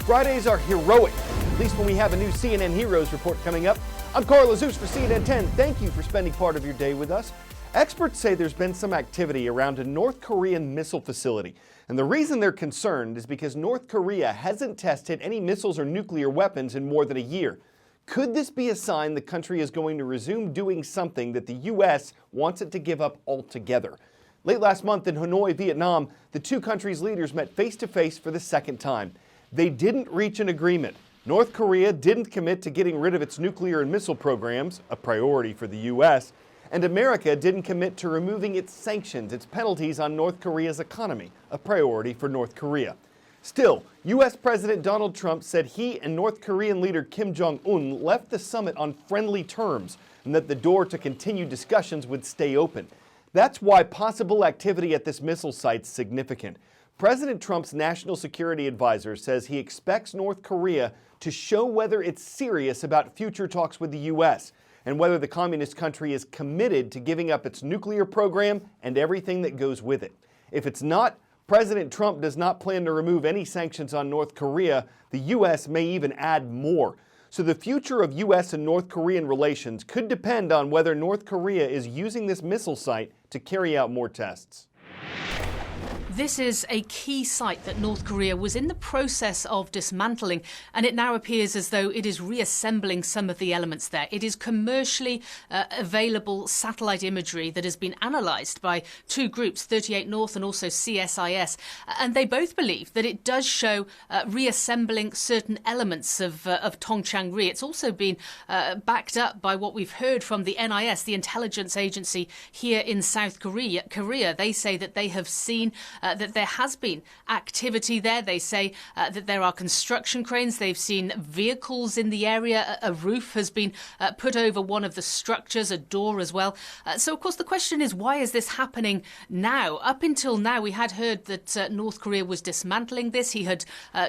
Fridays are heroic, at least when we have a new CNN Heroes report coming up. I'm Carl Azus for CNN 10. Thank you for spending part of your day with us. Experts say there's been some activity around a North Korean missile facility. And the reason they're concerned is because North Korea hasn't tested any missiles or nuclear weapons in more than a year. Could this be a sign the country is going to resume doing something that the U.S. wants it to give up altogether? Late last month in Hanoi, Vietnam, the two countries' leaders met face-to-face for the second time. They didn't reach an agreement. North Korea didn't commit to getting rid of its nuclear and missile programs, a priority for the U.S., and America didn't commit to removing its sanctions, its penalties on North Korea's economy, a priority for North Korea. Still, U.S. President Donald Trump said he and North Korean leader Kim Jong-un left the summit on friendly terms and that the door to continued discussions would stay open. That's why possible activity at this missile site's significant. President Trump's national security advisor says he expects North Korea to show whether it's serious about future talks with the U.S. and whether the communist country is committed to giving up its nuclear program and everything that goes with it. If it's not, President Trump does not plan to remove any sanctions on North Korea. The U.S. may even add more. So the future of U.S. and North Korean relations could depend on whether North Korea is using this missile site to carry out more tests. This is a key site that North Korea was in the process of dismantling, and it now appears as though it is reassembling some of the elements there. It is commercially available satellite imagery that has been analysed by two groups, 38 North and also CSIS, and they both believe that it does show reassembling certain elements of Tongchang-ri. It's also been backed up by what we've heard from the NIS, the intelligence agency here in South Korea. They say that they have seen that there has been activity there. They say that there are construction cranes. They've seen vehicles in the area. A roof has been put over one of the structures, a door as well. So, of course, the question is, why is this happening now? Up until now, we had heard that North Korea was dismantling this. He had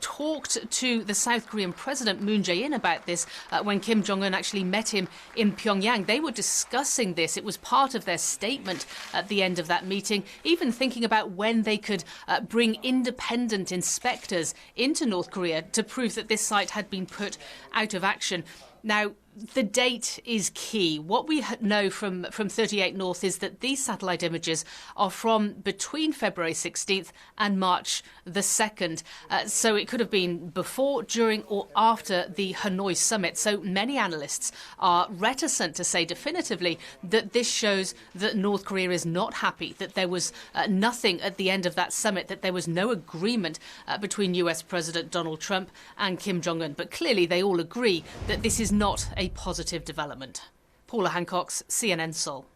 talked to the South Korean President Moon Jae-in about this when Kim Jong-un actually met him in Pyongyang. They were discussing this. It was part of their statement at the end of that meeting, even thinking about when they could bring independent inspectors into North Korea to prove that this site had been put out of action. Now, the date is key. What we know from 38 North is that these satellite images are from between February 16th and March the 2nd. So it could have been before, during or after the Hanoi summit. So many analysts are reticent to say definitively that this shows that North Korea is not happy, that there was nothing at the end of that summit, that there was no agreement between US President Donald Trump and Kim Jong-un. But clearly they all agree that this is not a positive development. Paula Hancock's CNN Seoul.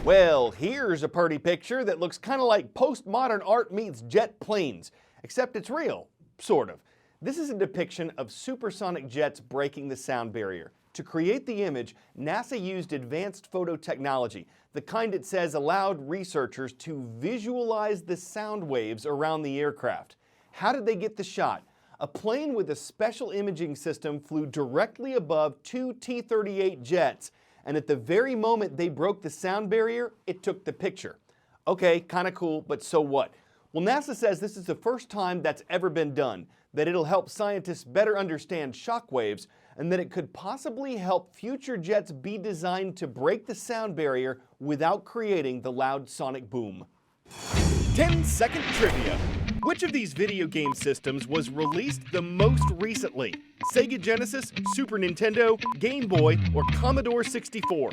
Well, here's a pretty picture that looks kind of like postmodern art meets jet planes, except it's real, sort of. This is a depiction of supersonic jets breaking the sound barrier. To create the image, NASA used advanced photo technology, the kind it says allowed researchers to visualize the sound waves around the aircraft. How did they get the shot? A plane with a special imaging system flew directly above two T-38 jets, and at the very moment they broke the sound barrier, it took the picture. Okay, kind of cool, but so what? Well, NASA says this is the first time that's ever been done, that it'll help scientists better understand shock waves, and that it could possibly help future jets be designed to break the sound barrier without creating the loud sonic boom. 10-second trivia. Which of these video game systems was released the most recently? Sega Genesis, Super Nintendo, Game Boy, or Commodore 64?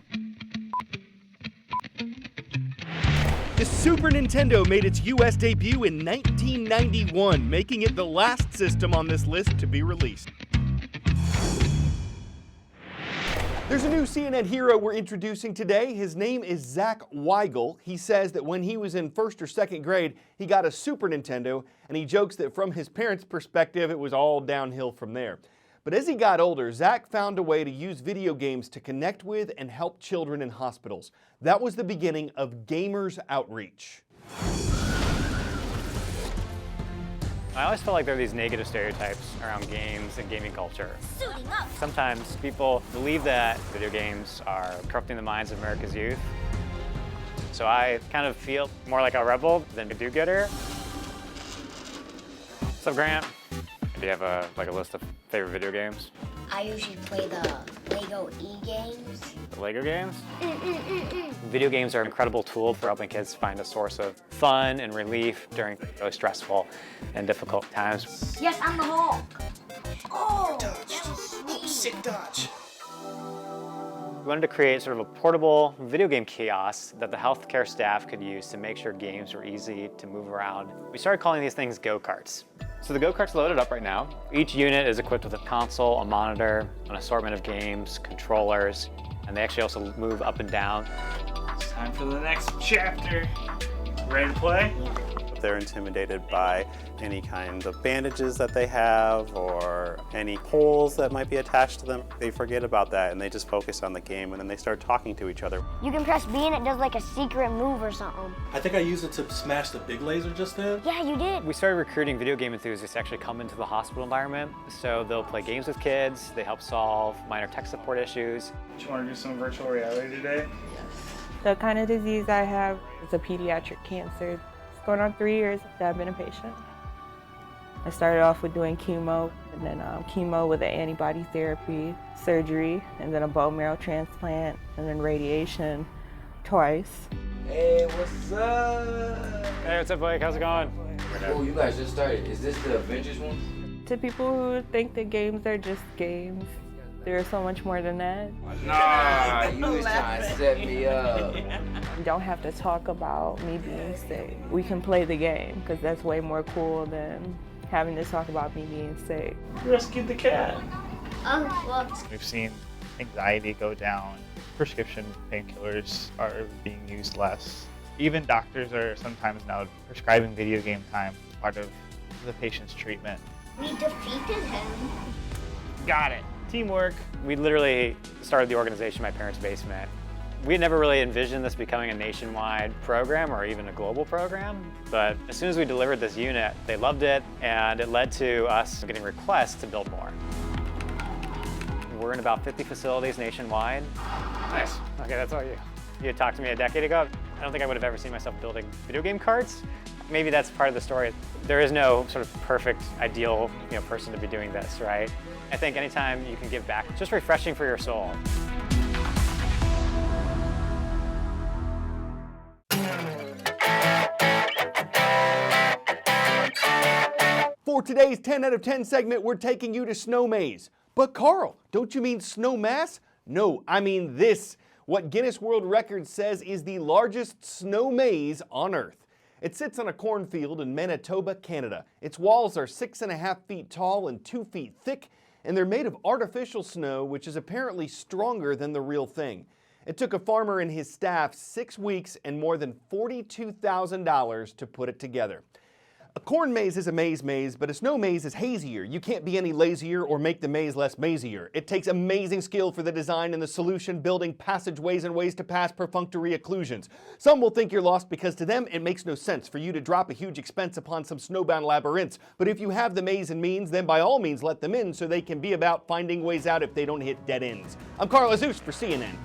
The Super Nintendo made its US debut in 1991, making it the last system on this list to be released. There's a new CNN hero we're introducing today. His name is Zach Weigel. He says that when he was in first or second grade, he got a Super Nintendo, and he jokes that from his parents' perspective, it was all downhill from there. But as he got older, Zach found a way to use video games to connect with and help children in hospitals. That was the beginning of Gamers Outreach. I always felt like there are these negative stereotypes around games and gaming culture. Sometimes people believe that video games are corrupting the minds of America's youth. So I kind of feel more like a rebel than a do-gooder. What's up, Grant? Do you have a list of favorite video games? I usually play the Lego e-games. The Lego games? Video games are an incredible tool for helping kids find a source of fun and relief during really stressful and difficult times. Yes, I'm the Hulk. Oh, Sick dodge. We wanted to create sort of a portable video game kiosk that the healthcare staff could use to make sure games were easy to move around. We started calling these things go-karts. So the go-kart's loaded up right now. Each unit is equipped with a console, a monitor, an assortment of games, controllers, and they actually also move up and down. It's time for the next chapter. Ready to play? They're intimidated by any kind of bandages that they have or any poles that might be attached to them. They forget about that and they just focus on the game, and then they start talking to each other. you can press B and it does like a secret move or something. I think I used it to smash the big laser just then. Yeah, you did. We started recruiting video game enthusiasts to actually come into the hospital environment. So they'll play games with kids, they help solve minor tech support issues. Do you want to do some virtual reality today? The kind of disease I have is a pediatric cancer. It's going on 3 years that I've been a patient. I started off with doing chemo, and then chemo with an antibody therapy, surgery, and then a bone marrow transplant, and then radiation twice. Hey, what's up? Hey, what's up, Blake? How's it going? Oh, you guys just started. Is this the Avengers one? To people who think that games are just games, there's so much more than that. Nah, you was trying to set me up. You don't have to talk about me being sick. We can play the game, because that's way more cool than having to talk about me being sick. Rescued the cat. Oh, well. We've seen anxiety go down. Prescription painkillers are being used less. Even doctors are sometimes now prescribing video game time as part of the patient's treatment. We defeated him. Got it. Teamwork. We literally started the organization in my parents' basement. We had never really envisioned this becoming a nationwide program or even a global program, but as soon as we delivered this unit, they loved it, and it led to us getting requests to build more. We're in about 50 facilities nationwide. Nice. Okay, that's all you. You had talked to me a decade ago. I don't think I would have ever seen myself building video game carts. Maybe that's part of the story. There is no sort of perfect, ideal person to be doing this, right? I think anytime you can give back, it's just refreshing for your soul. For today's 10 out of 10 segment, we're taking you to Snow Maze. But Carl, don't you mean Snow Mass? No, I mean this. What Guinness World Records says is the largest snow maze on Earth. It sits on a cornfield in Manitoba, Canada. Its walls are 6.5 feet tall and 2 feet thick, and they're made of artificial snow, which is apparently stronger than the real thing. It took a farmer and his staff 6 weeks and more than $42,000 to put it together. A corn maze is a maze, but a snow maze is hazier. You can't be any lazier or make the maze less mazier. It takes amazing skill for the design and the solution, building passageways and ways to pass perfunctory occlusions. Some will think you're lost because to them it makes no sense for you to drop a huge expense upon some snowbound labyrinths. But if you have the maze and means, then by all means let them in so they can be about finding ways out if they don't hit dead ends. I'm Carl Zeus for CNN.